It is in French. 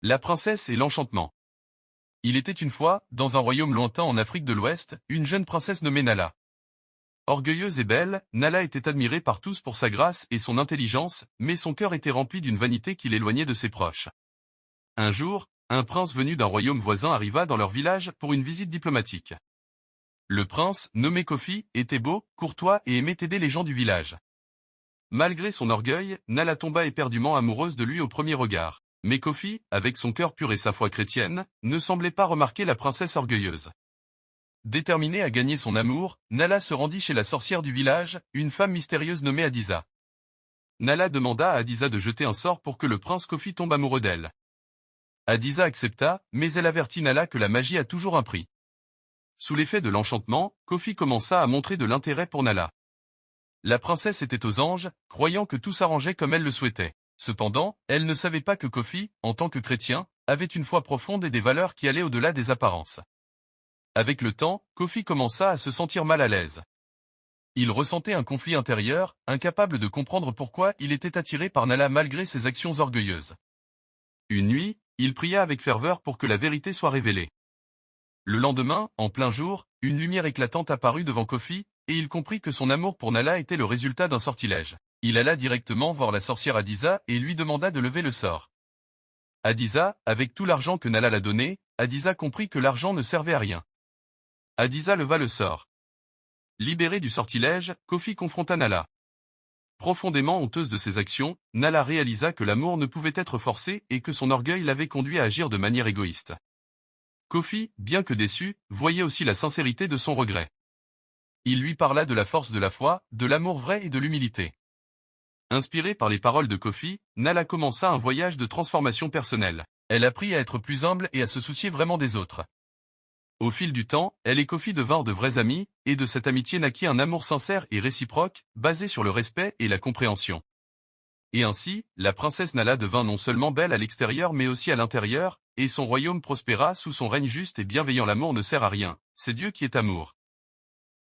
La princesse et l'enchantement. Il était une fois, dans un royaume lointain en Afrique de l'Ouest, une jeune princesse nommée Nala. Orgueilleuse et belle, Nala était admirée par tous pour sa grâce et son intelligence, mais son cœur était rempli d'une vanité qui l'éloignait de ses proches. Un jour, un prince venu d'un royaume voisin arriva dans leur village pour une visite diplomatique. Le prince, nommé Kofi, était beau, courtois et aimait aider les gens du village. Malgré son orgueil, Nala tomba éperdument amoureuse de lui au premier regard. Mais Kofi, avec son cœur pur et sa foi chrétienne, ne semblait pas remarquer la princesse orgueilleuse. Déterminée à gagner son amour, Nala se rendit chez la sorcière du village, une femme mystérieuse nommée Adisa. Nala demanda à Adisa de jeter un sort pour que le prince Kofi tombe amoureux d'elle. Adisa accepta, mais elle avertit Nala que la magie a toujours un prix. Sous l'effet de l'enchantement, Kofi commença à montrer de l'intérêt pour Nala. La princesse était aux anges, croyant que tout s'arrangeait comme elle le souhaitait. Cependant, elle ne savait pas que Kofi, en tant que chrétien, avait une foi profonde et des valeurs qui allaient au-delà des apparences. Avec le temps, Kofi commença à se sentir mal à l'aise. Il ressentait un conflit intérieur, incapable de comprendre pourquoi il était attiré par Nala malgré ses actions orgueilleuses. Une nuit, il pria avec ferveur pour que la vérité soit révélée. Le lendemain, en plein jour, une lumière éclatante apparut devant Kofi, et il comprit que son amour pour Nala était le résultat d'un sortilège. Il alla directement voir la sorcière Adisa et lui demanda de lever le sort. Adisa, avec tout l'argent que Nala l'a donné, Adisa comprit que l'argent ne servait à rien. Adisa leva le sort. Libérée du sortilège, Kofi confronta Nala. Profondément honteuse de ses actions, Nala réalisa que l'amour ne pouvait être forcé et que son orgueil l'avait conduit à agir de manière égoïste. Kofi, bien que déçu, voyait aussi la sincérité de son regret. Il lui parla de la force de la foi, de l'amour vrai et de l'humilité. Inspirée par les paroles de Kofi, Nala commença un voyage de transformation personnelle. Elle apprit à être plus humble et à se soucier vraiment des autres. Au fil du temps, elle et Kofi devinrent de vrais amis, et de cette amitié naquit un amour sincère et réciproque, basé sur le respect et la compréhension. Et ainsi, la princesse Nala devint non seulement belle à l'extérieur mais aussi à l'intérieur, et son royaume prospéra sous son règne juste et bienveillant. L'amour ne sert à rien, c'est Dieu qui est amour.